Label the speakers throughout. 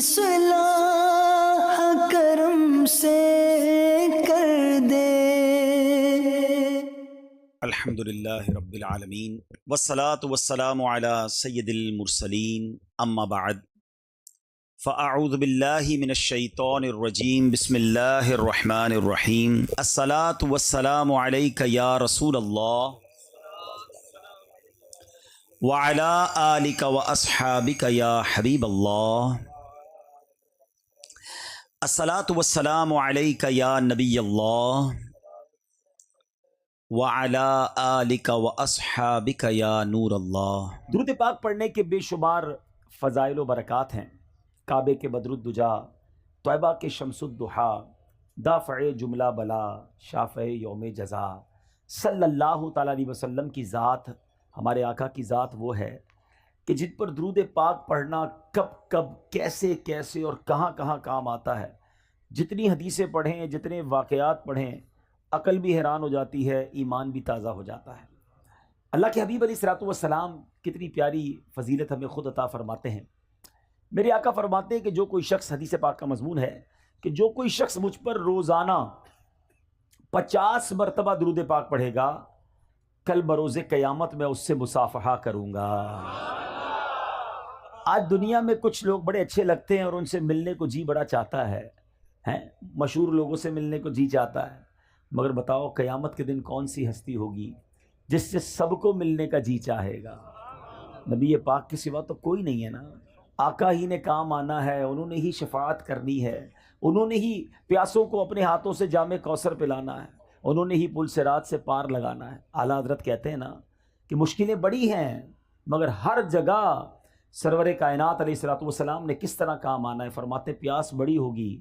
Speaker 1: اصلاح کرم سے کر دے۔
Speaker 2: الحمدللہ رب العالمین والصلاة والسلام علی سید المرسلین اما بعد فاعوذ باللہ من الشیطان الرجیم بسم اللہ الرحمن الرحیم الصلاة والسلام علیک یا رسول اللہ وعلی آلک واصحابک یا حبیب اللہ الصلاة والسلام علیک یا نبی اللہ وَعَلَىٰ آلِكَ وَأَصْحَابِكَ يَا نور اللہ۔
Speaker 3: درود پاک پڑھنے کے بے شمار فضائل و برکات ہیں۔ کعبے کے بدر الدجا، طیبہ کے شمس الضحیٰ، دافع جملہ بلا، شافع یوم جزا۔ صلی اللہ تعالیٰ علیہ وسلم کی ذات، ہمارے آقا کی ذات وہ ہے کہ جن پر درود پاک پڑھنا کب کب کیسے کیسے اور کہاں کہاں کام آتا ہے۔ جتنی حدیثیں پڑھیں، جتنے واقعات پڑھیں، عقل بھی حیران ہو جاتی ہے، ایمان بھی تازہ ہو جاتا ہے۔ اللہ کے حبیب علیہ الصلوۃ والسلام کتنی پیاری فضیلت ہمیں خود عطا فرماتے ہیں۔ میرے آقا فرماتے ہیں کہ جو کوئی شخص، حدیث پاک کا مضمون ہے کہ جو کوئی شخص مجھ پر روزانہ 50 مرتبہ درود پاک پڑھے گا، کل بروز قیامت میں اس سے مصافحہ کروں گا۔ آج دنیا میں کچھ لوگ بڑے اچھے لگتے ہیں اور ان سے ملنے کو جی بڑا چاہتا ہے، مشہور لوگوں سے ملنے کو جی چاہتا ہے، مگر بتاؤ قیامت کے دن کون سی ہستی ہوگی جس سے سب کو ملنے کا جی چاہے گا؟ نبی پاک کے سوا تو کوئی نہیں ہے نا۔ آقا ہی نے کام آنا ہے، انہوں نے ہی شفاعت کرنی ہے، انہوں نے ہی پیاسوں کو اپنے ہاتھوں سے جام کوثر پلانا ہے، انہوں نے ہی پل صراط سے پار لگانا ہے۔ اعلیٰ حضرت کہتے ہیں نا کہ مشکلیں بڑی ہیں، مگر ہر جگہ سرور کائنات علیہ الصلوۃ والسلام نے کس طرح کام آنا ہے۔ فرماتے پیاس بڑی ہوگی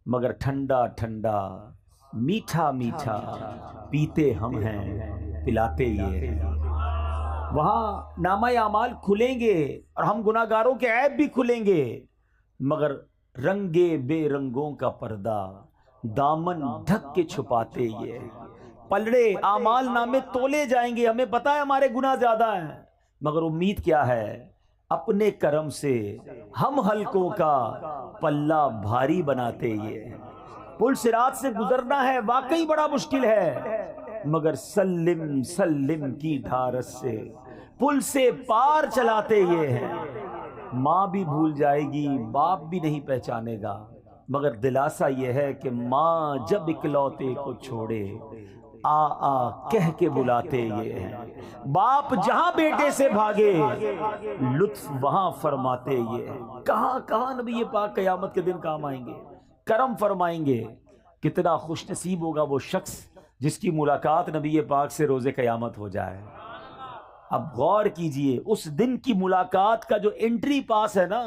Speaker 3: مگر ٹھنڈا ٹھنڈا، میٹھا میٹھا پیتے ہم ہیں، پلاتے یہ ہیں۔ وہاں نامہ اعمال کھلیں گے اور ہم گناہ گاروں کے عیب بھی کھلیں گے، مگر رنگے بے رنگوں کا پردہ دامن ڈھک کے چھپاتے یہ ہیں۔ پلڑے اعمال نامے تولے جائیں گے، ہمیں پتہ ہے ہمارے گناہ زیادہ ہیں، مگر امید کیا ہے؟ اپنے کرم سے ہم حلقوں کا پلہ بھاری بناتے یہ ہیں۔ پل صراط سے گزرنا ہے، واقعی بڑا مشکل ہے، مگر سلم سلم کی ڈھارس سے پل سے پار چلاتے یہ ہیں۔ ماں بھی بھول جائے گی، باپ بھی نہیں پہچانے گا، مگر دلاسا یہ ہے کہ ماں جب اکلوتے کو چھوڑے آ آ کہہ کے بلاتے یہ ہیں۔ باپ جہاں بیٹے سے بھاگے لطف وہاں فرماتے یہ ہیں۔ کہاں کہاں نبی پاک قیامت کے دن کام آئیں گے، کرم فرمائیں گے۔ کتنا خوش نصیب ہوگا وہ شخص جس کی ملاقات نبی پاک سے روز قیامت ہو جائے۔ اب غور کیجئے، اس دن کی ملاقات کا جو انٹری پاس ہے نا،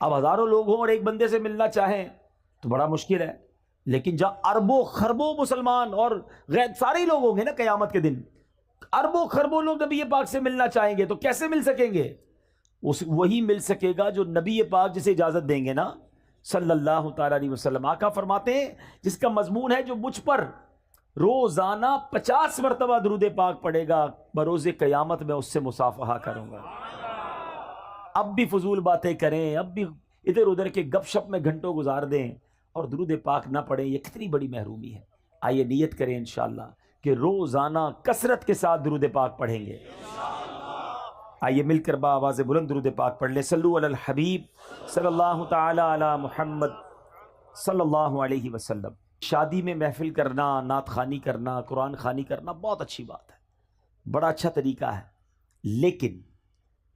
Speaker 3: اب ہزاروں لوگ ہوں اور ایک بندے سے ملنا چاہیں تو بڑا مشکل ہے، لیکن جہاں اربوں خربوں مسلمان اور غیر سارے لوگ ہوں گے نا قیامت کے دن، اربوں خربوں لوگ نبی پاک سے ملنا چاہیں گے تو کیسے مل سکیں گے؟ وہی مل سکے گا جو نبی پاک جسے اجازت دیں گے نا، صلی اللہ تعالیٰ علیہ وسلم۔ آقا فرماتے ہیں جس کا مضمون ہے جو مجھ پر روزانہ 50 مرتبہ درود پاک پڑھے گا، بروز قیامت میں اس سے مصافحہ کروں گا۔ اب بھی فضول باتیں کریں، اب بھی ادھر ادھر کے گپ شپ میں گھنٹوں گزار دیں اور درود پاک نہ پڑھیں، یہ کتنی بڑی محرومی ہے۔ آئیے نیت کریں انشاءاللہ کہ روزانہ کثرت کے ساتھ درود پاک پڑھیں گے۔ آئیے مل کر بآواز بلند درود پاک پڑھ لیں۔ صلو علی الحبیب صلی اللہ تعالی علی محمد صلی اللہ علیہ وسلم۔ شادی میں محفل کرنا، نعت خوانی کرنا، قرآن خوانی کرنا بہت اچھی بات ہے، بڑا اچھا طریقہ ہے، لیکن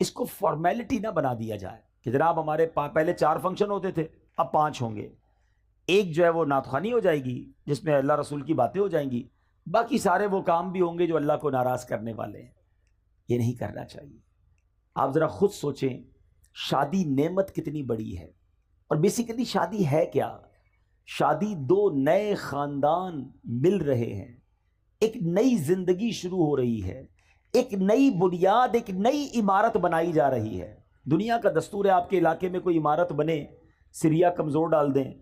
Speaker 3: اس کو فارمیلٹی نہ بنا دیا جائے کہ جناب ہمارے پہلے 4 فنکشن ہوتے تھے، اب 5 ہوں گے۔ ایک جو ہے وہ نعت خوانی ہو جائے گی جس میں اللہ رسول کی باتیں ہو جائیں گی، باقی سارے وہ کام بھی ہوں گے جو اللہ کو ناراض کرنے والے ہیں۔ یہ نہیں کرنا چاہیے۔ آپ ذرا خود سوچیں، شادی نعمت کتنی بڑی ہے، اور بیسیکلی شادی ہے کیا؟ شادی 2 نئے خاندان مل رہے ہیں، ایک نئی زندگی شروع ہو رہی ہے، ایک نئی بنیاد، ایک نئی عمارت بنائی جا رہی ہے۔ دنیا کا دستور ہے آپ کے علاقے میں کوئی عمارت بنے، سریا کمزور ڈال دیں،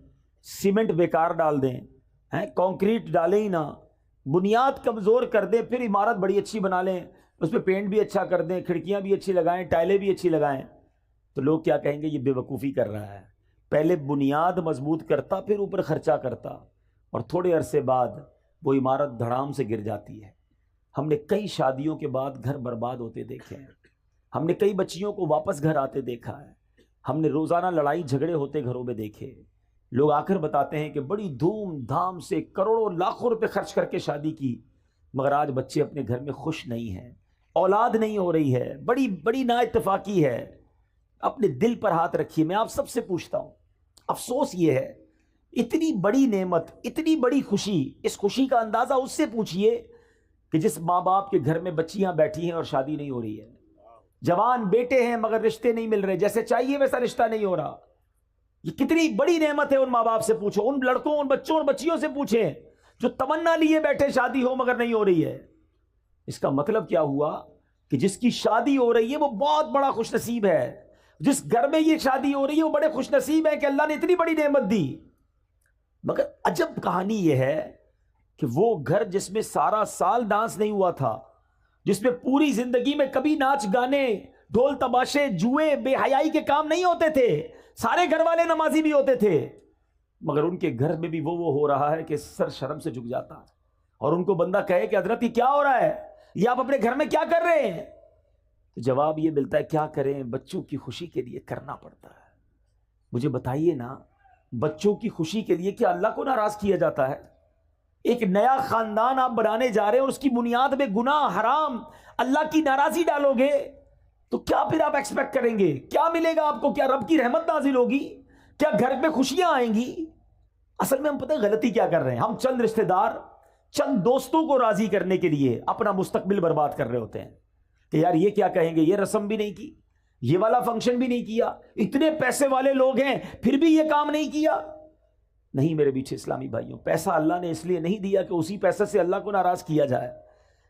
Speaker 3: سیمنٹ بیکار ڈال دیں، کانکریٹ ڈالیں ہی نہ، بنیاد کمزور کر دیں، پھر عمارت بڑی اچھی بنا لیں، اس پہ پینٹ بھی اچھا کر دیں، کھڑکیاں بھی اچھی لگائیں، ٹائلیں بھی اچھی لگائیں، تو لوگ کیا کہیں گے؟ یہ بے وقوفی کر رہا ہے. پہلے بنیاد مضبوط کرتا، پھر اوپر خرچہ کرتا، اور تھوڑے عرصے بعد وہ عمارت دھڑام سے گر جاتی ہے. ہم نے کئی شادیوں کے بعد گھر برباد ہوتے دیکھے ہیں. ہم نے کئی بچیوں کو واپس گھر آتے دیکھا ہے. ہم نے روزانہ لڑائی جھگڑے ہوتے گھروں میں دیکھے. لوگ آ کر بتاتے ہیں کہ بڑی دھوم دھام سے کروڑوں لاکھوں روپے خرچ کر کے شادی کی، مگر آج بچے اپنے گھر میں خوش نہیں ہیں، اولاد نہیں ہو رہی ہے، بڑی بڑی نا اتفاقی ہے. اپنے دل پر ہاتھ رکھیے. میں آپ سب سے پوچھتا ہوں، افسوس یہ ہے، اتنی بڑی نعمت، اتنی بڑی خوشی، اس خوشی کا اندازہ اس سے پوچھئے کہ جس ماں باپ کے گھر میں بچیاں بیٹھی ہیں اور شادی نہیں ہو رہی ہے، جوان بیٹے ہیں مگر رشتے نہیں مل رہے، جیسے چاہیے ویسا رشتہ نہیں ہو رہا. یہ کتنی بڑی نعمت ہے. ان ماں باپ سے پوچھو، ان لڑکوں، ان بچوں اور بچیوں سے پوچھیں جو تمنا لیے بیٹھے شادی ہو مگر نہیں ہو رہی ہے. اس کا مطلب کیا ہوا کہ جس کی شادی ہو رہی ہے وہ بہت بڑا خوش نصیب ہے. جس گھر میں یہ شادی ہو رہی ہے وہ بڑے خوش نصیب ہے کہ اللہ نے اتنی بڑی نعمت دی. مگر عجب کہانی یہ ہے کہ وہ گھر جس میں سارا سال ڈانس نہیں ہوا تھا، جس میں پوری زندگی میں کبھی ناچ گانے، ڈھول تباشے، جوئے، بے حیائی کے کام نہیں ہوتے تھے، سارے گھر والے نمازی بھی ہوتے تھے، مگر ان کے گھر میں بھی وہ ہو رہا ہے کہ سر شرم سے جھک جاتا. اور ان کو بندہ کہے کہ حضرت یہ کیا ہو رہا ہے، یہ آپ اپنے گھر میں کیا کر رہے ہیں؟ تو جواب یہ ملتا ہے، کیا کریں، بچوں کی خوشی کے لیے کرنا پڑتا ہے. مجھے بتائیے نا، بچوں کی خوشی کے لیے کیا اللہ کو ناراض کیا جاتا ہے؟ ایک نیا خاندان آپ بنانے جا رہے ہیں اور اس کی بنیاد میں گناہ، حرام، اللہ کی ناراضی ڈالو گے تو کیا پھر آپ ایکسپیکٹ کریں گے؟ کیا ملے گا آپ کو؟ کیا رب کی رحمت نازل ہوگی؟ کیا گھر میں خوشیاں آئیں گی؟ اصل میں ہم پتہ ہے غلطی کیا کر رہے ہیں؟ ہم چند رشتہ دار، چند دوستوں کو راضی کرنے کے لیے اپنا مستقبل برباد کر رہے ہوتے ہیں کہ یار یہ کیا کہیں گے، یہ رسم بھی نہیں کی، یہ والا فنکشن بھی نہیں کیا، اتنے پیسے والے لوگ ہیں پھر بھی یہ کام نہیں کیا. نہیں میرے بیچے اسلامی بھائیوں، پیسہ اللہ نے اس لیے نہیں دیا کہ اسی پیسے سے اللہ کو ناراض کیا جائے.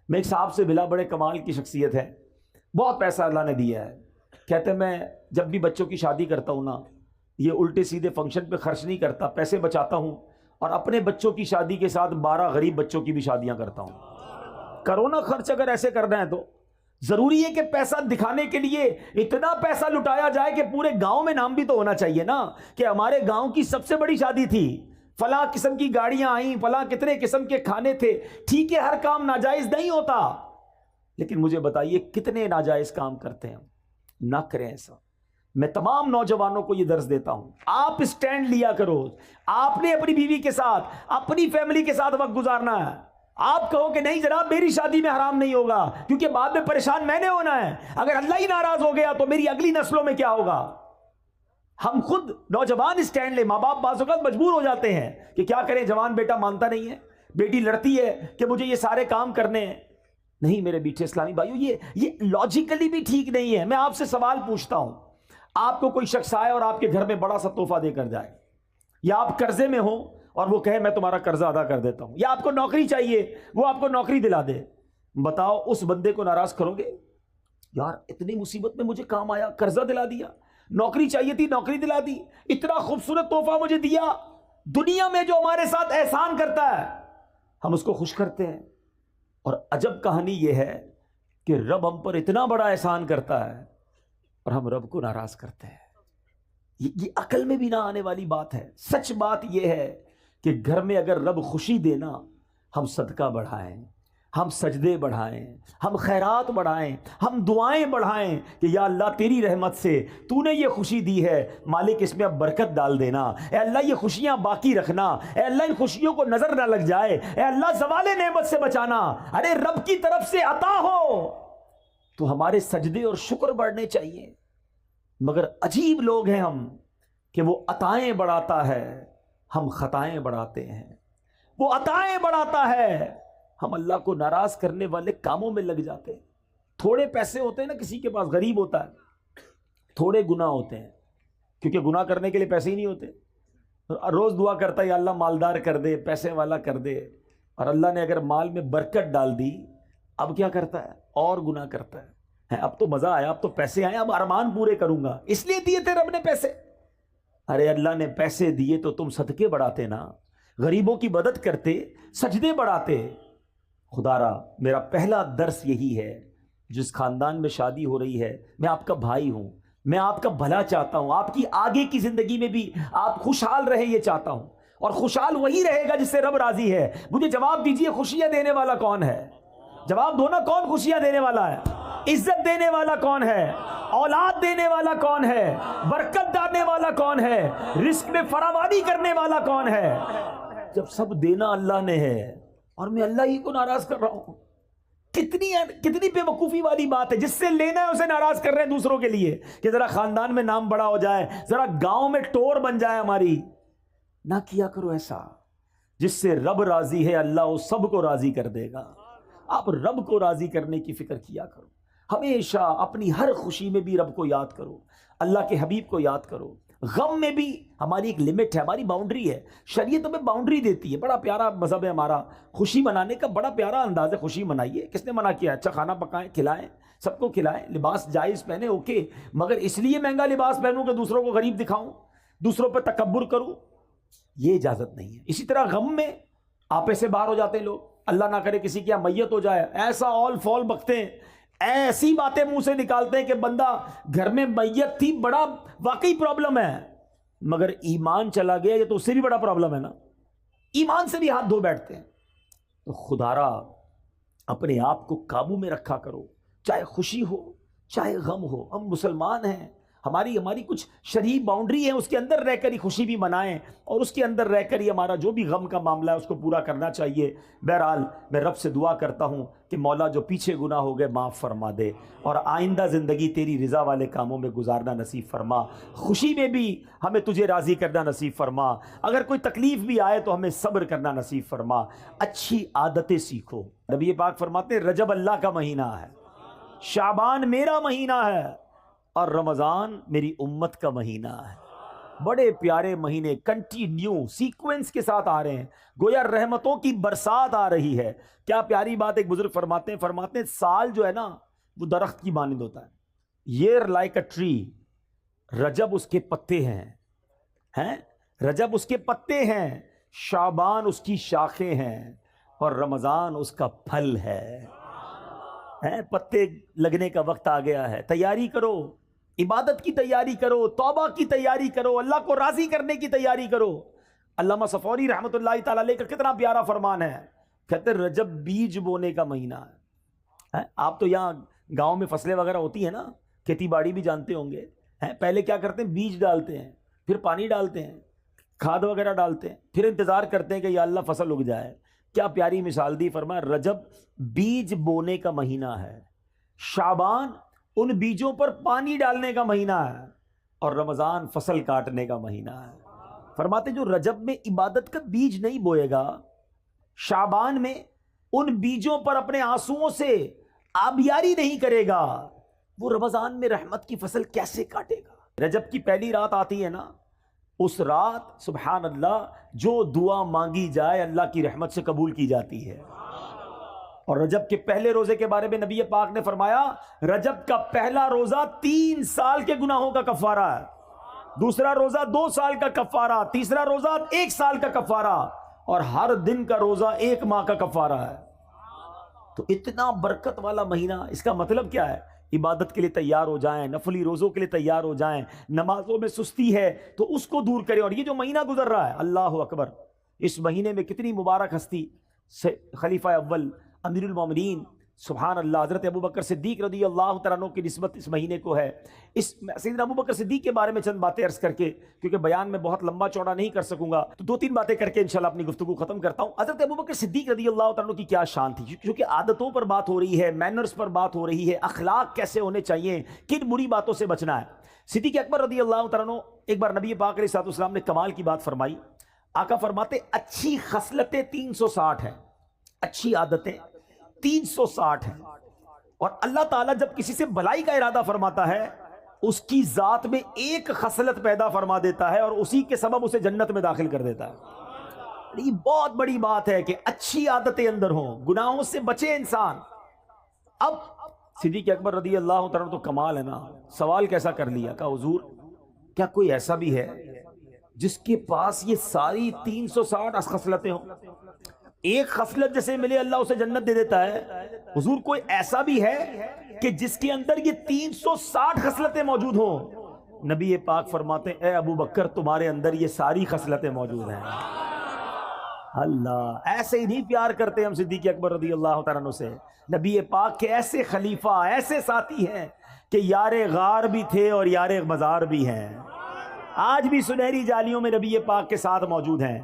Speaker 3: میں ایک صاحب سے ملا، بڑے کمال کی شخصیت ہے، بہت پیسہ اللہ نے دیا ہے. کہتے ہیں میں جب بھی بچوں کی شادی کرتا ہوں نا، یہ الٹے سیدھے فنکشن پہ خرچ نہیں کرتا، پیسے بچاتا ہوں اور اپنے بچوں کی شادی کے ساتھ 12 غریب بچوں کی بھی شادیاں کرتا ہوں. کرو نا خرچ اگر ایسے کرنا ہے تو. ضروری ہے کہ پیسہ دکھانے کے لیے اتنا پیسہ لٹایا جائے کہ پورے گاؤں میں نام بھی تو ہونا چاہیے نا کہ ہمارے گاؤں کی سب سے بڑی شادی تھی، فلاں قسم کی گاڑیاں آئیں، فلاں کتنے قسم کے کھانے تھے. ٹھیک ہے ہر کام ناجائز نہیں ہوتا، لیکن مجھے بتائیے کتنے ناجائز کام کرتے ہیں؟ نہ کریں ایسا. میں تمام نوجوانوں کو یہ درس دیتا ہوں، آپ اسٹینڈ لیا کرو. آپ نے اپنی بیوی کے ساتھ، اپنی فیملی کے ساتھ وقت گزارنا ہے. آپ کہو کہ نہیں جناب میری شادی میں حرام نہیں ہوگا کیونکہ بعد میں پریشان میں نے ہونا ہے، اگر اللہ ہی ناراض ہو گیا تو میری اگلی نسلوں میں کیا ہوگا؟ ہم خود نوجوان اسٹینڈ لیں. ماں باپ بعض اوقات مجبور ہو جاتے ہیں کہ کیا کریں، جوان بیٹا مانتا نہیں ہے، بیٹی لڑتی ہے کہ مجھے یہ سارے کام کرنے ہیں. نہیں میرے بیٹھے اسلامی بھائیو، یہ لاجیکلی بھی ٹھیک نہیں ہے. میں آپ سے سوال پوچھتا ہوں، آپ کو کوئی شخص آئے اور آپ کے گھر میں بڑا سا تحفہ دے کر جائے، یا آپ قرضے میں ہو اور وہ کہے میں تمہارا قرضہ ادا کر دیتا ہوں، یا آپ کو نوکری چاہیے وہ آپ کو نوکری دلا دے، بتاؤ اس بندے کو ناراض کرو گے؟ یار اتنی مصیبت میں مجھے کام آیا، قرضہ دلا دیا، نوکری چاہیے تھی نوکری دلا دی، اتنا خوبصورت تحفہ مجھے دیا. دنیا میں جو ہمارے ساتھ احسان کرتا ہے ہم اس کو خوش کرتے ہیں. اور عجب کہانی یہ ہے کہ رب ہم پر اتنا بڑا احسان کرتا ہے اور ہم رب کو ناراض کرتے ہیں. یہ عقل میں بھی نہ آنے والی بات ہے. سچ بات یہ ہے کہ گھر میں اگر رب خوشی دینا، ہم صدقہ بڑھائیں، ہم سجدے بڑھائیں، ہم خیرات بڑھائیں، ہم دعائیں بڑھائیں کہ یا اللہ تیری رحمت سے تو نے یہ خوشی دی ہے، مالک اس میں اب برکت ڈال دینا، اے اللہ یہ خوشیاں باقی رکھنا، اے اللہ ان خوشیوں کو نظر نہ لگ جائے، اے اللہ زوال نعمت سے بچانا. ارے رب کی طرف سے عطا ہو تو ہمارے سجدے اور شکر بڑھنے چاہیے. مگر عجیب لوگ ہیں ہم کہ وہ عطائیں بڑھاتا ہے، ہم خطائیں بڑھاتے ہیں. وہ عطائیں بڑھاتا ہے، ہم اللہ کو ناراض کرنے والے کاموں میں لگ جاتے ہیں. تھوڑے پیسے ہوتے ہیں نا، کسی کے پاس غریب ہوتا ہے، تھوڑے گناہ ہوتے ہیں کیونکہ گناہ کرنے کے لیے پیسے ہی نہیں ہوتے. روز دعا کرتا ہے یا اللہ مالدار کر دے، پیسے والا کر دے، اور اللہ نے اگر مال میں برکت ڈال دی اب کیا کرتا ہے؟ اور گناہ کرتا ہے. اب تو مزہ آیا، اب تو پیسے آئے، اب ارمان پورے کروں گا، اس لیے دیے تھے رب نے پیسے. ارے اللہ نے پیسے دیے تو تم صدقے بڑھاتے نا، غریبوں کی مدد کرتے، سجدے بڑھاتے. خدا را میرا پہلا درس یہی ہے، جس خاندان میں شادی ہو رہی ہے، میں آپ کا بھائی ہوں، میں آپ کا بھلا چاہتا ہوں، آپ کی آگے کی زندگی میں بھی آپ خوشحال رہے یہ چاہتا ہوں، اور خوشحال وہی رہے گا جس سے رب راضی ہے۔ مجھے جواب دیجئے خوشیاں دینے والا کون ہے؟ جواب دو نا، کون خوشیاں دینے والا ہے؟ عزت دینے والا کون ہے؟ اولاد دینے والا کون ہے؟ برکت ڈالنے والا کون ہے؟ رزق میں فراوانی کرنے والا کون ہے؟ جب سب دینا اللہ نے ہے اور میں اللہ ہی کو ناراض کر رہا ہوں، کتنی بے وقوفی والی بات ہے۔ جس سے لینا ہے اسے ناراض کر رہے ہیں دوسروں کے لیے کہ ذرا خاندان میں نام بڑا ہو جائے، ذرا گاؤں میں ٹور بن جائے ہماری۔ نہ کیا کرو ایسا، جس سے رب راضی ہے اللہ اس سب کو راضی کر دے گا۔ آپ رب کو راضی کرنے کی فکر کیا کرو، ہمیشہ اپنی ہر خوشی میں بھی رب کو یاد کرو، اللہ کے حبیب کو یاد کرو۔ غم میں بھی ہماری ایک لمٹ ہے، ہماری باؤنڈری ہے، شریعت ہمیں باؤنڈری دیتی ہے۔ بڑا پیارا مذہب ہے ہمارا، خوشی منانے کا بڑا پیارا انداز ہے۔ خوشی منائیے، کس نے منع کیا؟ اچھا کھانا پکائیں، کھلائیں، سب کو کھلائیں، لباس جائز پہنے، اوکے، مگر اس لیے مہنگا لباس پہنوں کہ دوسروں کو غریب دکھاؤں، دوسروں پہ تکبر کروں، یہ اجازت نہیں ہے۔ اسی طرح غم میں آپے سے باہر ہو جاتے ہیں لوگ، اللہ نہ کرے کسی کی میت ہو جائے، ایسا آل فال بکتے ہیں، ایسی باتیں منہ سے نکالتے ہیں کہ بندہ گھر میں میت تھی، بڑا واقعی پرابلم ہے، مگر ایمان چلا گیا یہ تو اس سے بھی بڑا پرابلم ہے نا، ایمان سے بھی ہاتھ دھو بیٹھتے ہیں۔ تو خدارا اپنے آپ کو قابو میں رکھا کرو، چاہے خوشی ہو چاہے غم ہو۔ ہم مسلمان ہیں، ہماری کچھ شرعی باؤنڈری ہے، اس کے اندر رہ کر ہی خوشی بھی منائیں، اور اس کے اندر رہ کر ہی ہمارا جو بھی غم کا معاملہ ہے اس کو پورا کرنا چاہیے۔ بہرحال میں رب سے دعا کرتا ہوں کہ مولا جو پیچھے گناہ ہو گئے معاف فرما دے، اور آئندہ زندگی تیری رضا والے کاموں میں گزارنا نصیب فرما، خوشی میں بھی ہمیں تجھے راضی کرنا نصیب فرما، اگر کوئی تکلیف بھی آئے تو ہمیں صبر کرنا نصیب فرما۔ اچھی عادتیں سیکھو۔ نبی پاک فرماتے ہیں رجب اللہ کا مہینہ ہے، شعبان میرا مہینہ ہے، اور رمضان میری امت کا مہینہ ہے۔ بڑے پیارے مہینے کنٹینیو سیکوینس کے ساتھ آ رہے ہیں، گویا رحمتوں کی برسات آ رہی ہے۔ کیا پیاری بات ایک بزرگ فرماتے ہیں سال جو ہے نا وہ درخت کی مانند ہوتا ہے، year like a tree، رجب اس کے پتے ہیں، رجب اس کے پتے ہیں، شعبان اس کی شاخیں ہیں، اور رمضان اس کا پھل ہے۔ پتے لگنے کا وقت آ گیا ہے، تیاری کرو، عبادت کی تیاری کرو، توبہ کی تیاری کرو، اللہ کو راضی کرنے کی تیاری کرو۔ علامہ صفوری رحمۃ اللہ تعالی علیہ کا کتنا پیارا فرمان ہے، کہتے ہیں رجب بیج بونے کا مہینہ ہے۔ آپ تو یہاں گاؤں میں فصلیں وغیرہ ہوتی ہیں نا، کھیتی باڑی بھی جانتے ہوں گے، پہلے کیا کرتے ہیں، بیج ڈالتے ہیں، پھر پانی ڈالتے ہیں، کھاد وغیرہ ڈالتے ہیں، پھر انتظار کرتے ہیں کہ یا اللہ فصل اگ جائے۔ کیا پیاری مثال دی، فرمایا رجب بیج بونے کا مہینہ ہے، شعبان ان بیجوں پر پانی ڈالنے کا مہینہ ہے، اور رمضان فصل کاٹنے کا مہینہ ہے۔ فرماتے جو رجب میں عبادت کا بیج نہیں بوئے گا، شعبان میں ان بیجوں پر اپنے آنسوؤں سے آبیاری نہیں کرے گا، وہ رمضان میں رحمت کی فصل کیسے کاٹے گا؟ رجب کی پہلی رات آتی ہے نا، اس رات سبحان اللہ جو دعا مانگی جائے اللہ کی رحمت سے قبول کی جاتی ہے۔ اور رجب کے پہلے روزے کے بارے میں نبی پاک نے فرمایا رجب کا پہلا روزہ 3 سال کے گناہوں کا کفارہ ہے، دوسرا روزہ 2 سال کا کفارہ، تیسرا روزہ 1 سال کا کفارہ، اور ہر دن کا روزہ 1 ماہ کا کفارہ ہے۔ تو اتنا برکت والا مہینہ، اس کا مطلب کیا ہے؟ عبادت کے لیے تیار ہو جائیں، نفلی روزوں کے لیے تیار ہو جائیں، نمازوں میں سستی ہے تو اس کو دور کریں۔ اور یہ جو مہینہ گزر رہا ہے، اللہ اکبر، اس مہینے میں کتنی مبارک ہستی، خلیفہ اول امیر المومنین سبحان اللہ حضرت ابوبکر صدیق رضی اللہ تعالیٰ عنہ کی نسبت اس مہینے کو ہے۔ اس سیدنا ابوبکر صدیق کے بارے میں چند باتیں عرض کر کے، کیونکہ بیان میں بہت لمبا چوڑا نہیں کر سکوں گا، تو 2-3 باتیں کر کے انشاءاللہ اپنی گفتگو ختم کرتا ہوں۔ حضرت ابوبکر صدیق رضی اللہ تعالیٰ عنہ کی کیا شان تھی، کیونکہ عادتوں پر بات ہو رہی ہے، مینرز پر بات ہو رہی ہے، اخلاق کیسے ہونے چاہیے، کن بری باتوں سے بچنا ہے۔ صدیق اکبر رضی اللہ تعالیٰ عنہ ایک بار نبی پاک علیہ الصلوۃ والسلام نے کمال کی بات فرمائی۔ آقا فرماتے اچھی خصلتیں 360 ہیں، اچھی عادتیں 360 ہیں، اور اللہ تعالیٰ جب کسی سے بھلائی کا ارادہ فرماتا ہے اس کی ذات میں ایک خصلت پیدا فرما دیتا ہے اور اسی کے سبب اسے جنت میں داخل کر دیتا ہے۔ یہ بہت بڑی بات ہے کہ اچھی عادتیں اندر ہوں، گناہوں سے بچے انسان۔ اب صدیق اکبر رضی اللہ تعالیٰ تو کمال ہے نا، سوال کیسا کر لیا، کہا حضور کیا کوئی ایسا بھی ہے جس کے پاس یہ ساری 360 خصلتیں ہوں؟ ایک خصلت جیسے ملے اللہ اسے جنت دے دیتا ہے، حضور کوئی ایسا بھی ہے کہ جس کے اندر یہ 360 خصلتیں موجود ہوں؟ نبی پاک فرماتے ہیں اے ابو بکر تمہارے اندر یہ ساری خصلتیں موجود ہیں۔ اللہ، ایسے ہی نہیں پیار کرتے ہم صدیق اکبر رضی اللہ تعالیٰ عنہ سے۔ نبی پاک کے ایسے خلیفہ، ایسے ساتھی ہیں کہ یار غار بھی تھے اور یار مزار بھی ہیں، آج بھی سنہری جالیوں میں نبی پاک کے ساتھ موجود ہیں۔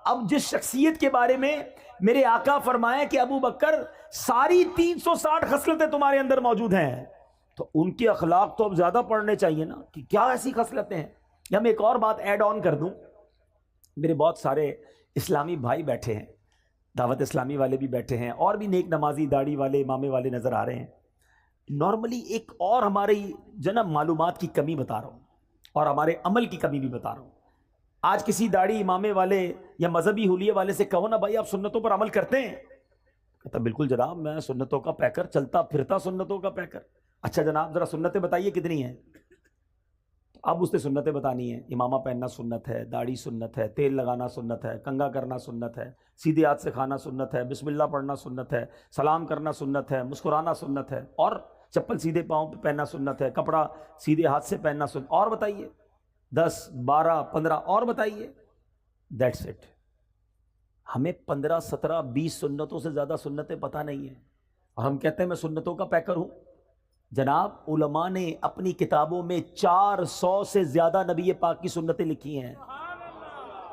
Speaker 3: اب جس شخصیت کے بارے میں میرے آقا فرمائے کہ ابو بکر ساری 360 خصلتیں تمہارے اندر موجود ہیں، تو ان کے اخلاق تو اب زیادہ پڑھنے چاہیے نا، کہ کیا ایسی خصلتیں ہیں۔ یا میں ایک اور بات ایڈ آن کر دوں، میرے بہت سارے اسلامی بھائی بیٹھے ہیں، دعوت اسلامی والے بھی بیٹھے ہیں، اور بھی نیک نمازی داڑھی والے امامے والے نظر آ رہے ہیں۔ نارملی ایک اور ہماری جناب معلومات کی کمی بتا رہا ہوں، اور ہمارے عمل کی کمی بھی بتا رہا ہوں۔ آج کسی داڑھی امامے والے یا مذہبی حلیے والے سے کہو نا بھائی آپ سنتوں پر عمل کرتے ہیں، کہتا بالکل جناب میں سنتوں کا پیکر، چلتا پھرتا سنتوں کا پیکر۔ اچھا جناب ذرا سنتیں بتائیے کتنی ہیں؟ اب اس نے سنتیں بتانی ہیں، امامہ پہننا سنت ہے، داڑھی سنت ہے، تیل لگانا سنت ہے، کنگھا کرنا سنت ہے، سیدھے ہاتھ سے کھانا سنت ہے، بسم اللہ پڑھنا سنت ہے، سلام کرنا سنت ہے، مسکرانا سنت ہے، اور چپل سیدھے پاؤں پہ پہننا سنت ہے، کپڑا سیدھے ہاتھ سے پہننا سنت، اور بتائیے 10 12 15 اور بتائیے۔ That's it. ہمیں 15 17 20 سنتوں سے زیادہ سنتیں پتہ نہیں ہیں، اور ہم کہتے ہیں میں سنتوں کا پیکر ہوں۔ جناب علماء نے اپنی کتابوں میں 400 سے زیادہ نبی پاک کی سنتیں لکھی ہیں،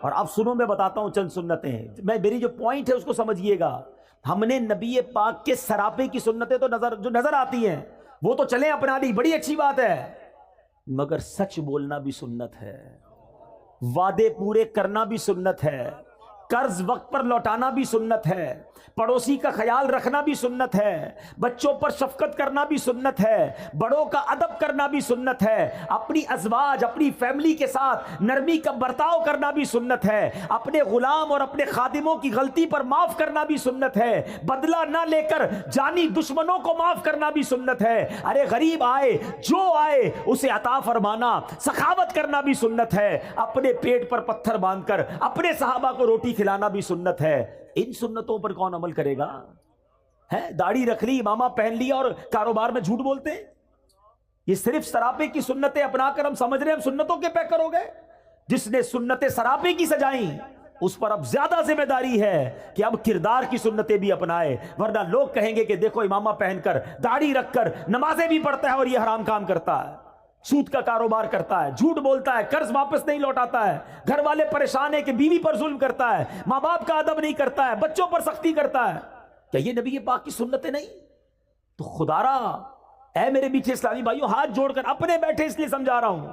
Speaker 3: اور اب سنو میں بتاتا ہوں چند سنتیں، میری جو پوائنٹ ہے اس کو سمجھیے گا۔ ہم نے نبی پاک کے سراپے کی سنتیں تو جو نظر آتی ہیں وہ تو چلیں اپنا لی، بڑی اچھی بات ہے، مگر سچ بولنا بھی سنت ہے، وعدے پورے کرنا بھی سنت ہے، قرض وقت پر لوٹانا بھی سنت ہے، پڑوسی کا خیال رکھنا بھی سنت ہے، بچوں پر شفقت کرنا بھی سنت ہے، بڑوں کا ادب کرنا بھی سنت ہے، اپنی ازواج اپنی فیملی کے ساتھ نرمی کا برتاؤ کرنا بھی سنت ہے، اپنے غلام اور اپنے خادموں کی غلطی پر معاف کرنا بھی سنت ہے، بدلہ نہ لے کر جانی دشمنوں کو معاف کرنا بھی سنت ہے، ارے غریب آئے جو آئے اسے عطا فرمانا، سخاوت کرنا بھی سنت ہے، اپنے پیٹ پر پتھر باندھ کر اپنے صحابہ کو روٹی کھلانا بھی سنت ہے۔ ان سنتوں پر کون عمل کرے گا؟ ہے داڑھی رکھ لی، امامہ پہن لیا اور کاروبار میں جھوٹ بولتے ہیں؟ یہ صرف سراپے کی سنتیں اپنا کر ہم سمجھ رہے ہیں ہم سنتوں کے پیکر ہو گئے۔ جس نے سنتیں سراپے کی سجائیں اس پر اب زیادہ ذمہ داری ہے کہ اب کردار کی سنتیں بھی اپنائے، ورنہ لوگ کہیں گے کہ دیکھو امامہ پہن کر داڑھی رکھ کر نمازیں بھی پڑھتا ہے اور یہ حرام کام کرتا ہے، سود کا کاروبار کرتا ہے، جھوٹ بولتا ہے، قرض واپس نہیں لوٹاتا ہے، گھر والے پریشان ہیں کہ بیوی پر ظلم کرتا ہے، ماں باپ کا ادب نہیں کرتا ہے، بچوں پر سختی کرتا ہے۔ کیا یہ نبی پاک کی سنتیں نہیں؟ تو خدا را اے میرے میٹھے اسلامی بھائیوں، ہاتھ جوڑ کر اپنے بیٹھے اس لیے سمجھا رہا ہوں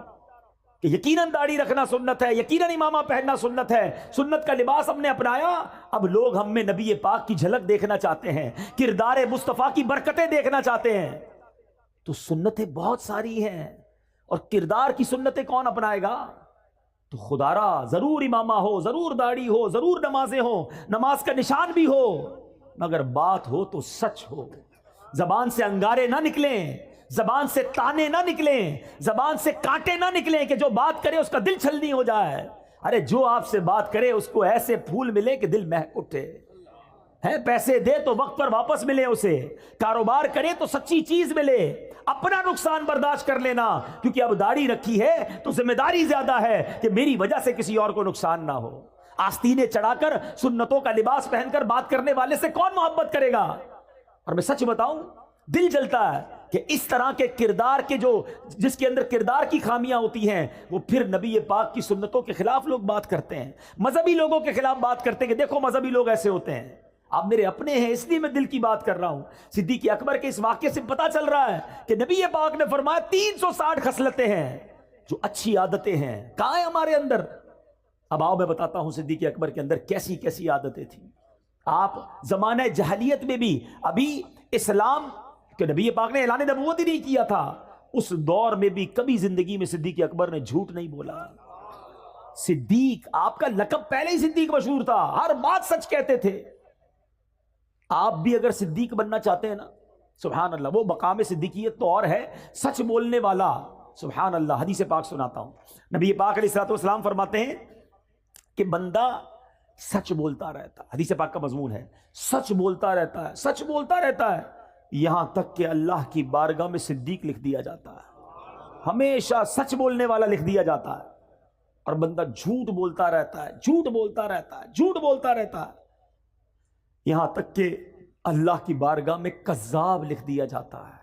Speaker 3: کہ یقیناً داڑھی رکھنا سنت ہے، یقیناً امامہ پہننا سنت ہے، سنت کا لباس ہم نے اپنایا، اب لوگ ہم میں نبی پاک کی جھلک دیکھنا چاہتے ہیں، کردار مصطفیٰ کی برکتیں دیکھنا چاہتے ہیں۔ تو سنتیں بہت ساری ہیں، اور کردار کی سنتیں کون اپنائے گا؟ تو خدا را ضرور امامہ ہو، ضرور داڑھی ہو، ضرور نمازیں ہو، نماز کا نشان بھی ہو، مگر بات ہو تو سچ ہو، زبان سے انگارے نہ نکلیں، زبان سے تانے نہ نکلیں، زبان سے کانٹے نہ نکلیں کہ جو بات کرے اس کا دل چھلنی ہو جائے۔ ارے جو آپ سے بات کرے اس کو ایسے پھول ملے کہ دل مہک اٹھے، ہے پیسے دے تو وقت پر واپس ملے، اسے کاروبار کرے تو سچی چیز ملے، اپنا نقصان برداشت کر لینا، کیونکہ اب داڑھی رکھی ہے تو ذمہ داری زیادہ ہے کہ میری وجہ سے کسی اور کو نقصان نہ ہو۔ آستینے چڑھا کر سنتوں کا لباس پہن کر بات کرنے والے سے کون محبت کرے گا؟ اور میں سچ بتاؤں دل جلتا ہے کہ اس طرح کے کردار کے جس کے اندر کردار کی خامیاں ہوتی ہیں وہ پھر نبی پاک کی سنتوں کے خلاف لوگ بات کرتے ہیں، مذہبی لوگوں کے خلاف بات کرتے ہیں کہ دیکھو مذہبی لوگ ایسے ہوتے ہیں۔ آپ میرے اپنے ہیں اس لیے میں دل کی بات کر رہا ہوں۔ صدیق اکبر کے اس واقعے سے پتا چل رہا ہے کہ نبی پاک نے فرمایا 360 خصلتیں ہیں جو اچھی عادتیں ہیں، کہاں ہیں ہمارے اندر؟ اب آؤ میں بتاتا ہوں صدیق اکبر کے اندر کیسی کیسی عادتیں تھیں۔ آپ زمانہ جہلیت میں بھی، ابھی اسلام کہ نبی پاک نے اعلان نبوت ہی نہیں کیا تھا، اس دور میں بھی کبھی زندگی میں صدیق اکبر نے جھوٹ نہیں بولا۔ صدیق، آپ کا لقب پہلے ہی صدیق مشہور تھا، ہر بات سچ کہتے تھے۔ آپ بھی اگر صدیق بننا چاہتے ہیں نا، سبحان اللہ، وہ مقام صدیقیت تو اور ہے، سچ بولنے والا، سبحان اللہ۔ حدیث پاک سناتا ہوں، نبی پاک علیہ الصلوۃ والسلام فرماتے ہیں کہ بندہ سچ بولتا رہتا ہے. حدیث پاک کا مضمون ہے سچ بولتا رہتا ہے, سچ بولتا رہتا ہے, یہاں تک کہ اللہ کی بارگاہ میں صدیق لکھ دیا جاتا ہے. ہمیشہ سچ بولنے والا لکھ دیا جاتا ہے. اور بندہ جھوٹ بولتا رہتا ہے, جھوٹ بولتا رہتا ہے, جھوٹ بولتا رہتا ہے, یہاں تک کہ اللہ کی بارگاہ میں کذاب لکھ دیا جاتا ہے.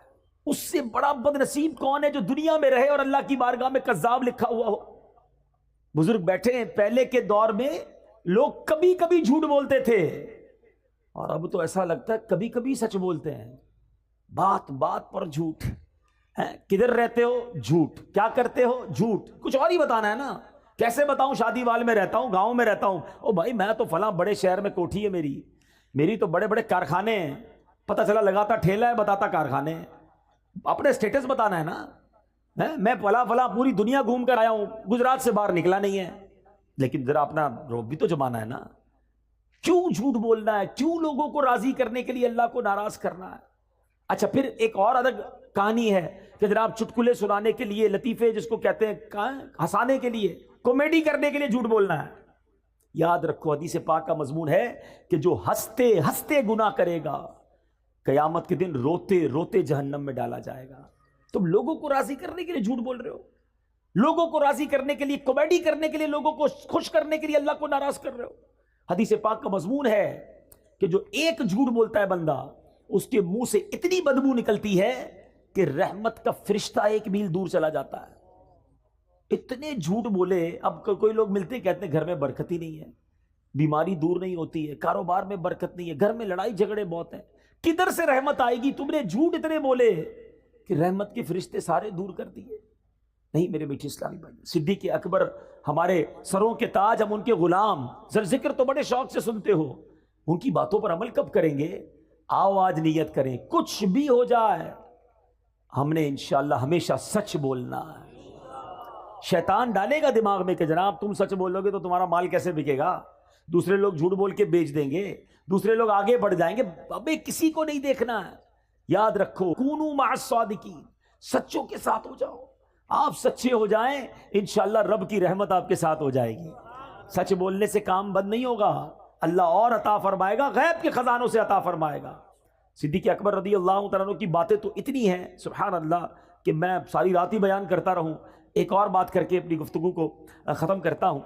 Speaker 3: اس سے بڑا بد نصیب کون ہے جو دنیا میں رہے اور اللہ کی بارگاہ میں کذاب لکھا ہوا ہو. بزرگ بیٹھے ہیں, پہلے کے دور میں لوگ کبھی کبھی جھوٹ بولتے تھے, اور اب تو ایسا لگتا ہے کبھی کبھی سچ بولتے ہیں. بات بات پر جھوٹ. کدھر رہتے ہو؟ جھوٹ. کیا کرتے ہو؟ جھوٹ. کچھ اور ہی بتانا ہے نا. کیسے بتاؤں شادی وال میں رہتا ہوں, گاؤں میں رہتا ہوں, او بھائی میں تو فلاں بڑے شہر میں کوٹھی ہے میری تو بڑے بڑے کارخانے ہیں. پتہ چلا لگاتا ٹھیلا ہے, بتاتا کارخانے ہیں. اپنے سٹیٹس بتانا ہے نا. میں فلاں پوری دنیا گھوم کر آیا ہوں, گجرات سے باہر نکلا نہیں ہے. لیکن ذرا اپنا روب بھی تو جمانا ہے نا. کیوں جھوٹ بولنا ہے؟ کیوں لوگوں کو راضی کرنے کے لیے اللہ کو ناراض کرنا ہے؟ اچھا پھر ایک اور الگ کہانی ہے کہ جناب چٹکلے سنانے کے لیے, لطیفے جس کو کہتے ہیں, ہنسانے کے لیے, کامیڈی کرنے کے لیے جھوٹ بولنا ہے. یاد رکھو حدیث پاک کا مضمون ہے کہ جو ہنستے ہنستے گناہ کرے گا قیامت کے دن روتے روتے جہنم میں ڈالا جائے گا. تم لوگوں کو راضی کرنے کے لیے جھوٹ بول رہے ہو, لوگوں کو راضی کرنے کے لیے, کامیڈی کرنے کے لیے, لوگوں کو خوش کرنے کے لیے اللہ کو ناراض کر رہے ہو. حدیث پاک کا مضمون ہے کہ جو ایک جھوٹ بولتا ہے بندہ, اس کے منہ سے اتنی بدبو نکلتی ہے کہ رحمت کا فرشتہ 1 میل دور چلا جاتا ہے. اتنے جھوٹ بولے. اب کوئی لوگ ملتے کہتے ہیں گھر میں برکت ہی نہیں ہے, بیماری دور نہیں ہوتی ہے, کاروبار میں برکت نہیں ہے, گھر میں لڑائی جھگڑے بہت ہیں. کدھر سے رحمت آئے گی؟ تم نے جھوٹ اتنے بولے کہ رحمت کے فرشتے سارے دور کر دیے. نہیں میرے میٹھے اسلامی بھائی, صدیق اکبر ہمارے سروں کے تاج, ہم ان کے غلام. ذکر تو بڑے شوق سے سنتے ہو, ان کی باتوں پر عمل کب کریں گے؟ آؤ آج نیت کریں, کچھ بھی ہو جائے ہم نے انشاءاللہ ہمیشہ سچ بولنا ہے. شیطان ڈالے گا دماغ میں کہ جناب تم سچ بولو گے تو تمہارا مال کیسے بکے گا, دوسرے لوگ جھوٹ بول کے بیچ دیں گے, دوسرے لوگ آگے بڑھ جائیں گے. ابے کسی کو نہیں دیکھنا ہے. یاد رکھو کونوا مع الصادقین, سچوں کے ساتھ ہو جاؤ. آپ سچے ہو جائیں انشاءاللہ رب کی رحمت آپ کے ساتھ ہو جائے گی. سچ بولنے سے کام بند نہیں ہوگا, اللہ اور عطا فرمائے گا, غیب کے خزانوں سے عطا فرمائے گا. صدیق اکبر رضی اللہ تعالیٰ عنہ کی باتیں تو اتنی ہیں سبحان اللہ کہ میں ساری رات ہی بیان کرتا رہوں. ایک اور بات کر کے اپنی گفتگو کو ختم کرتا ہوں,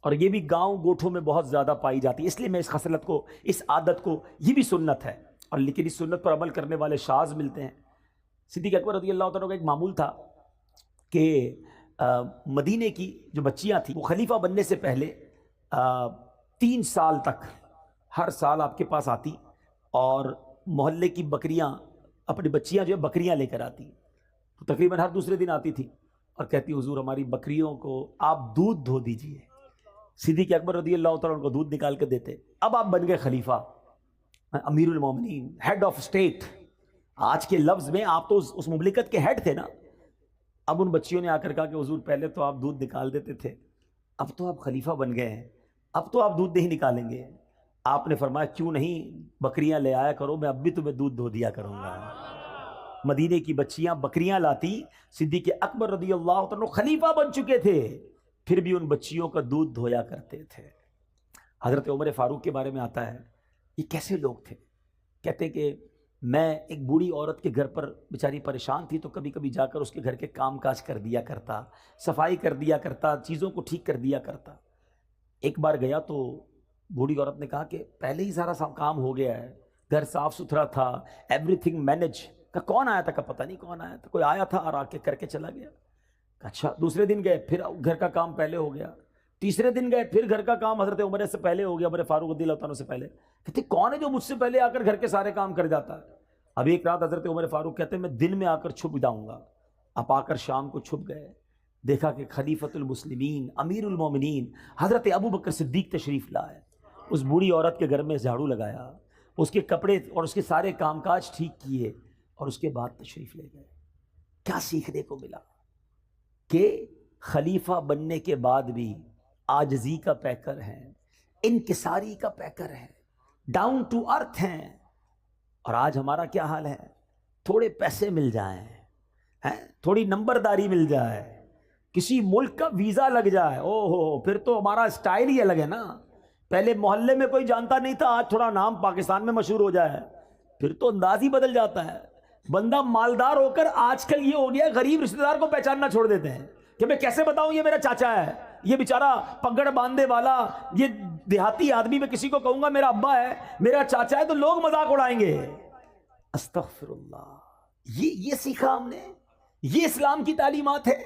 Speaker 3: اور یہ بھی گاؤں گوٹھوں میں بہت زیادہ پائی جاتی ہے, اس لیے میں اس خصلت کو, اس عادت کو, یہ بھی سنت ہے, اور لیکن اس سنت پر عمل کرنے والے شاذ ملتے ہیں. صدیق اکبر رضی اللہ تعالیٰ کا ایک معمول تھا کہ مدینے کی جو بچیاں تھیں وہ خلیفہ بننے سے پہلے 3 سال تک ہر سال آپ کے پاس آتی, اور محلے کی بکریاں, اپنی بچیاں جو ہے بکریاں لے کر آتی, تو تقریباً ہر دوسرے دن آتی تھی اور کہتی حضور ہماری بکریوں کو آپ دودھ دھو دیجئے. صدیق اکبر رضی اللہ تعالیٰ کو دودھ نکال کے دیتے. اب آپ بن گئے خلیفہ, امیر المومنین, ہیڈ آف اسٹیٹ. آج کے لفظ میں آپ تو اس مملکت کے ہیڈ تھے نا. اب ان بچیوں نے آ کر کہا کہ حضور پہلے تو آپ دودھ نکال دیتے تھے, اب تو آپ خلیفہ بن گئے ہیں, اب تو آپ دودھ نہیں نکالیں گے. آپ نے فرمایا کیوں نہیں, بکریاں لے آیا کرو, میں اب بھی تمہیں دودھ دھو دیا کروں گا. مدینے کی بچیاں بکریاں لاتی. صدیق اکبر رضی اللہ عنہ خلیفہ بن چکے تھے, پھر بھی ان بچیوں کا دودھ دھویا کرتے تھے. حضرت عمر فاروق کے بارے میں آتا ہے, یہ کیسے لوگ تھے؟ کہتے کہ میں ایک بوڑھی عورت کے گھر پر بیچاری پریشان تھی, تو کبھی کبھی جا کر اس کے گھر کے کام کاج کر دیا کرتا, صفائی کر دیا کرتا, چیزوں کو ٹھیک کر دیا کرتا. ایک بار گیا تو بوڑھی عورت نے کہا کہ پہلے ہی سارا کام ہو گیا ہے, گھر صاف ستھرا تھا, ایوری تھنگ مینج. کہ کون آیا تھا؟ کہ پتہ نہیں کون آیا تھا, کوئی آیا تھا اور آ کے کر کے چلا گیا. اچھا دوسرے دن گئے, پھر گھر کا کام پہلے ہو گیا. تیسرے دن گئے, پھر گھر کا کام حضرت عمر سے پہلے ہو گیا, عمر فاروق رضی اللہ عنہ سے پہلے. کہتے کون ہے جو مجھ سے پہلے آ کر گھر کے سارے کام کر جاتا ہے؟ اب ایک رات حضرت عمر فاروق کہتے ہیں میں دن میں آ کر چھپ جاؤں گا. اب آ کر شام کو چھپ گئے, دیکھا کہ خلیفۃ المسلمین امیر المومنین حضرت ابو بکر صدیق تشریف لائے. اس بوڑھی عورت کے گھر میں جھاڑو لگایا, اس کے کپڑے اور اس کے سارے کام کاج ٹھیک کیے, اور اس کے بعد تشریف لے گئے. کیا سیکھنے کو ملا؟ کہ خلیفہ بننے کے بعد بھی عاجزی کا پیکر ہیں, انکساری کا پیکر ہیں, ڈاؤن ٹو ارتھ ہیں. اور آج ہمارا کیا حال ہے؟ تھوڑے پیسے مل جائیں, تھوڑی نمبرداری مل جائے, کسی ملک کا ویزا لگ جائے, او ہو پھر تو ہمارا اسٹائل ہی الگ ہے نا. پہلے محلے میں کوئی جانتا نہیں تھا، آج تھوڑا نام پاکستان میں مشہور ہو جائے پھر تو انداز ہی بدل جاتا ہے. بندہ مالدار ہو کر آج کل یہ ہو گیا غریب رشتہ دار کو پہچاننا چھوڑ دیتے ہیں کہ میں کیسے بتاؤں یہ میرا چاچا ہے، یہ بیچارہ پگڑ باندھے والا، یہ دیہاتی آدمی میں کسی کو کہوں گا میرا ابا ہے، میرا چاچا ہے، تو لوگ مذاق اڑائیں گے. استغفر اللہ. یہ سیکھا ہم نے، یہ اسلام کی تعلیمات ہے.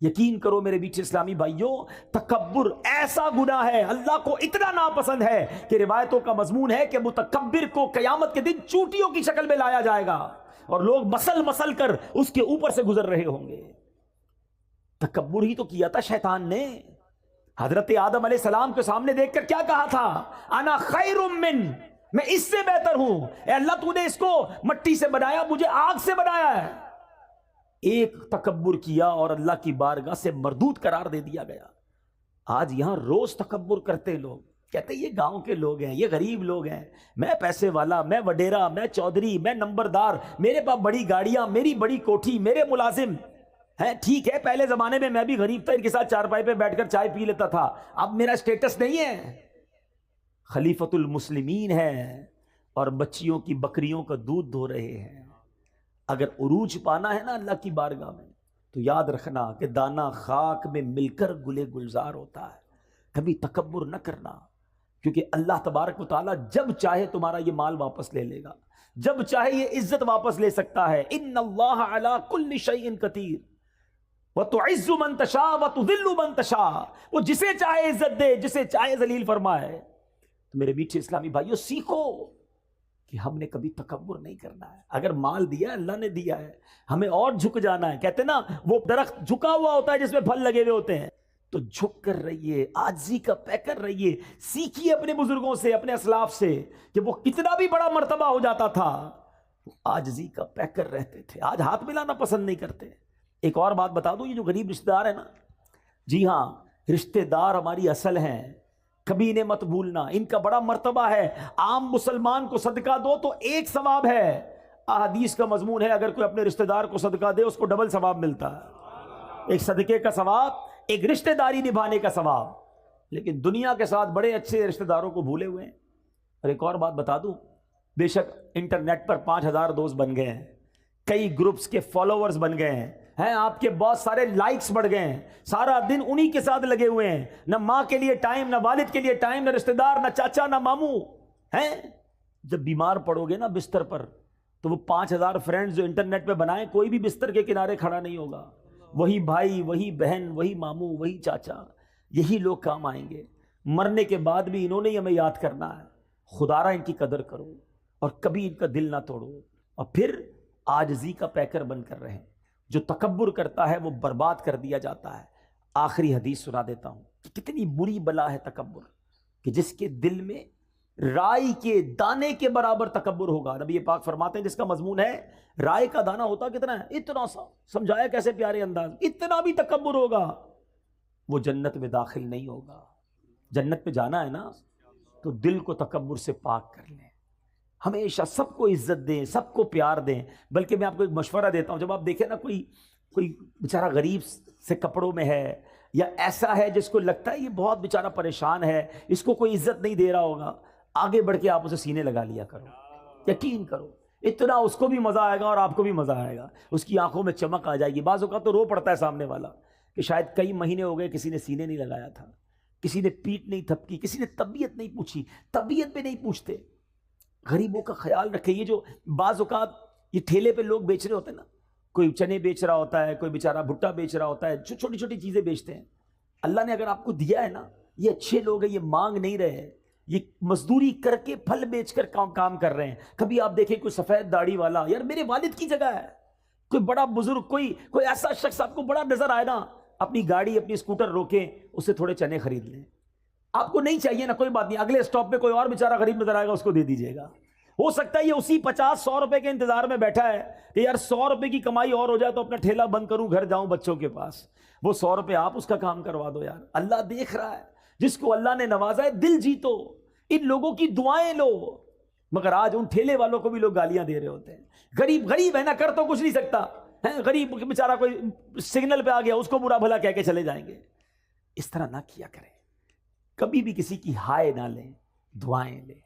Speaker 3: یقین کرو میرے بیچ اسلامی بھائیوں، تکبر ایسا گناہ ہے، اللہ کو اتنا ناپسند ہے کہ روایتوں کا مضمون ہے کہ متکبر کو قیامت کے دن چوٹیوں کی شکل میں لایا جائے گا اور لوگ مسل مسل کر اس کے اوپر سے گزر رہے ہوں گے. تکبر ہی تو کیا تھا شیطان نے. حضرت آدم علیہ السلام کے سامنے دیکھ کر کیا کہا تھا؟ انا خیر من، میں اس سے بہتر ہوں. اے اللہ تو نے اس کو مٹی سے بنایا، مجھے آگ سے بنایا ہے. ایک تکبر کیا اور اللہ کی بارگاہ سے مردود قرار دے دیا گیا. آج یہاں روز تکبر کرتے لوگ، کہتے ہیں یہ گاؤں کے لوگ ہیں، یہ غریب لوگ ہیں، میں پیسے والا، میں وڈیرا، میں چودھری، میں نمبردار، میرے پاس بڑی گاڑیاں، میری بڑی کوٹھی، میرے ملازم ہیں. ٹھیک ہے، پہلے زمانے میں بھی غریب تھا، ان کے ساتھ چارپائی پہ بیٹھ کر چائے پی لیتا تھا، اب میرا سٹیٹس نہیں ہے. خلیفۃ المسلمین ہے اور بچیوں کی بکریوں کا دودھ دھو رہے ہیں. اگر عروج پانا ہے نا اللہ کی بارگاہ میں تو یاد رکھنا کہ دانا خاک میں مل کر گلے گلزار ہوتا ہے. کبھی تکبر نہ کرنا، کیونکہ اللہ تبارک و تعالیٰ جب چاہے تمہارا یہ مال واپس لے لے گا، جب چاہے یہ عزت واپس لے سکتا ہے. ان اللہ علی کل شیء قدیر وتعز من تشاء وتذل من تشاء. وہ جسے چاہے عزت دے، جسے چاہے ذلیل فرمائے. تو میرے میٹھے اسلامی بھائیوں، سیکھو کہ ہم نے کبھی تکبر نہیں کرنا ہے. اگر مال دیا اللہ نے دیا ہے، ہمیں اور جھک جانا ہے. کہتے نا وہ درخت جھکا ہوا ہوتا ہے جس میں پھل لگے ہوئے ہوتے ہیں، تو جھک کر رہیے، عاجزی کا پیکر رہیے. سیکھیے اپنے بزرگوں سے، اپنے اسلاف سے کہ وہ کتنا بھی بڑا مرتبہ ہو جاتا تھا وہ عاجزی کا پیکر رہتے تھے. آج ہاتھ ملانا پسند نہیں کرتے. ایک اور بات بتا دوں، یہ جو غریب رشتہ دار ہیں نا، جی ہاں، رشتہ دار ہماری اصل ہیں، کبھی انہیں مت بھولنا. ان کا بڑا مرتبہ ہے. عام مسلمان کو صدقہ دو تو ایک ثواب ہے. احادیث کا مضمون ہے اگر کوئی اپنے رشتہ دار کو صدقہ دے اس کو ڈبل ثواب ملتا ہے. ایک صدقے کا ثواب، ایک رشتہ داری نبھانے کا ثواب. لیکن دنیا کے ساتھ بڑے اچھے رشتہ داروں کو بھولے ہوئے ہیں. اور ایک اور بات بتا دوں، بے شک انٹرنیٹ پر 5000 دوست بن گئے ہیں، کئی گروپس کے فالوورز بن گئے ہیں، آپ کے بہت سارے لائکس بڑھ گئے ہیں، سارا دن انہی کے ساتھ لگے ہوئے ہیں. نہ ماں کے لیے ٹائم، نہ والد کے لیے ٹائم، نہ رشتہ دار، نہ چاچا، نہ ماموں ہیں. جب بیمار پڑو گے نا بستر پر تو وہ 5000 فرینڈز جو انٹرنیٹ پہ بنائیں، کوئی بھی بستر کے کنارے کھڑا نہیں ہوگا. وہی بھائی، وہی بہن، وہی ماموں، وہی چاچا، یہی لوگ کام آئیں گے. مرنے کے بعد بھی انہوں نے ہمیں یاد کرنا ہے. خدارا ان کی قدر کرو اور کبھی ان کا دل نہ توڑو. اور پھر عاجزی کا پیکر بن کر رہیں. جو تکبر کرتا ہے وہ برباد کر دیا جاتا ہے. آخری حدیث سنا دیتا ہوں کہ کتنی بری بلا ہے تکبر، کہ جس کے دل میں رائی کے دانے کے برابر تکبر ہوگا. نبی پاک فرماتے ہیں جس کا مضمون ہے رائے کا دانہ ہوتا کتنا ہے، اتنا سا. سمجھایا کیسے پیارے انداز، اتنا بھی تکبر ہوگا وہ جنت میں داخل نہیں ہوگا. جنت میں جانا ہے نا تو دل کو تکبر سے پاک کر لیں. ہمیشہ سب کو عزت دیں، سب کو پیار دیں. بلکہ میں آپ کو ایک مشورہ دیتا ہوں، جب آپ دیکھیں نا کوئی بیچارہ غریب سے کپڑوں میں ہے یا ایسا ہے جس کو لگتا ہے یہ بہت بیچارہ پریشان ہے، اس کو کوئی عزت نہیں دے رہا ہوگا، آگے بڑھ کے آپ اسے سینے لگا لیا کرو. یقین کرو اتنا اس کو بھی مزہ آئے گا اور آپ کو بھی مزہ آئے گا. اس کی آنکھوں میں چمک آ جائے گی. بعض اوقات تو رو پڑتا ہے سامنے والا کہ شاید کئی مہینے ہو گئے کسی نے سینے نہیں لگایا تھا، کسی نے پیٹ نہیں تھپکی، کسی نے طبیعت نہیں پوچھی. طبیعت پہ نہیں پوچھتے. غریبوں کا خیال رکھے. یہ جو بعض اوقات یہ ٹھیلے پہ لوگ بیچ رہے ہوتے ہیں نا، کوئی چنے بیچ رہا ہوتا ہے، کوئی بیچارہ بھٹا بیچ رہا ہوتا ہے، جو چھوٹی چھوٹی چیزیں بیچتے ہیں. اللہ نے اگر آپ کو دیا ہے نا، یہ اچھے لوگ ہیں، یہ مانگ نہیں رہے، یہ مزدوری کر کے پھل بیچ کر کام کر رہے ہیں. کبھی آپ دیکھیں کوئی سفید داڑھی والا، یار میرے والد کی جگہ ہے، کوئی بڑا بزرگ، کوئی ایسا شخص آپ کو بڑا نظر آئے نا، اپنی گاڑی اپنی اسکوٹر روکیں، اس سے تھوڑے چنے خرید لیں. آپ کو نہیں چاہیے نا، کوئی بات نہیں، اگلے اسٹاپ پہ کوئی اور بیچارہ غریب نظر آئے گا، اس کو دے دیجیے گا. ہو سکتا ہے یہ اسی 50-100 روپے کے انتظار میں بیٹھا ہے کہ یار 100 روپے کی کمائی اور ہو جائے تو اپنا ٹھیلا بند کروں، گھر جاؤں بچوں کے پاس. وہ 100 روپے آپ اس کا کام کروا دو. یار اللہ دیکھ رہا ہے. جس کو اللہ نے نوازا ہے دل جیتو، ان لوگوں کی دعائیں لو. مگر آج ان ٹھیلے والوں کو بھی لوگ گالیاں دے رہے ہوتے ہیں. غریب ہے نا، کر تو کچھ نہیں سکتا ہے. غریب بیچارہ کوئی سگنل پہ آ گیا، اس کو برا بھلا کہہ کے چلے جائیں گے. اس طرح نہ کیا کریں. کبھی بھی کسی کی ہائے نہ لیں، دعائیں لیں.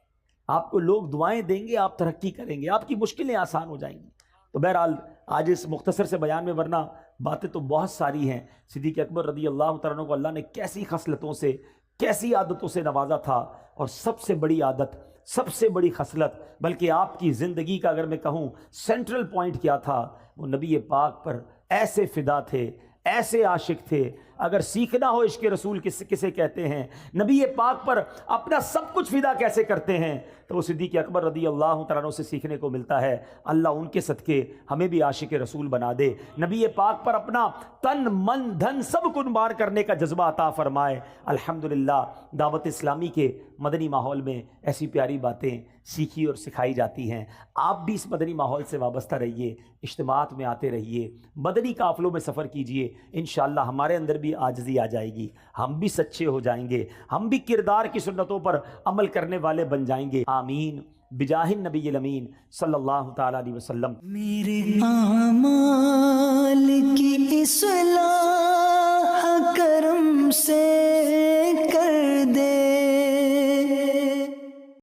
Speaker 3: آپ کو لوگ دعائیں دیں گے، آپ ترقی کریں گے، آپ کی مشکلیں آسان ہو جائیں گی. تو بہرحال آج اس مختصر سے بیان میں، ورنہ باتیں تو بہت ساری ہیں. صدیق اکبر رضی اللہ تعالیٰ عنہ کو اللہ نے کیسی خصلتوں سے، کیسی عادتوں سے نوازا تھا. اور سب سے بڑی عادت، سب سے بڑی خصلت، بلکہ آپ کی زندگی کا اگر میں کہوں سینٹرل پوائنٹ کیا تھا، وہ نبی پاک پر ایسے فدا تھے، ایسے عاشق تھے. اگر سیکھنا ہو عشق رسول کسے کہتے ہیں، نبی پاک پر اپنا سب کچھ فدا کیسے کرتے ہیں، تو وہ صدیق اکبر رضی اللہ تعالیٰ عنہ سے سیکھنے کو ملتا ہے. اللہ ان کے صدقے ہمیں بھی عاشق رسول بنا دے. نبی پاک پر اپنا تن من دھن سب قربان کرنے کا جذبہ عطا فرمائے. الحمدللہ دعوت اسلامی کے مدنی ماحول میں ایسی پیاری باتیں سیکھی اور سکھائی جاتی ہیں. آپ بھی اس مدنی ماحول سے وابستہ رہیے، اجتماعات میں آتے رہیے، مدنی قافلوں میں سفر کیجئے. انشاءاللہ ہمارے اندر بھی عاجزی آ جائے گی، ہم بھی سچے ہو جائیں گے، ہم بھی کردار کی سنتوں پر عمل کرنے والے بن جائیں گے. آمین بجاہ النبی الامین صلی اللہ تعالیٰ علیہ وسلم.
Speaker 1: میرے اعمال کی اصلاح کرم سے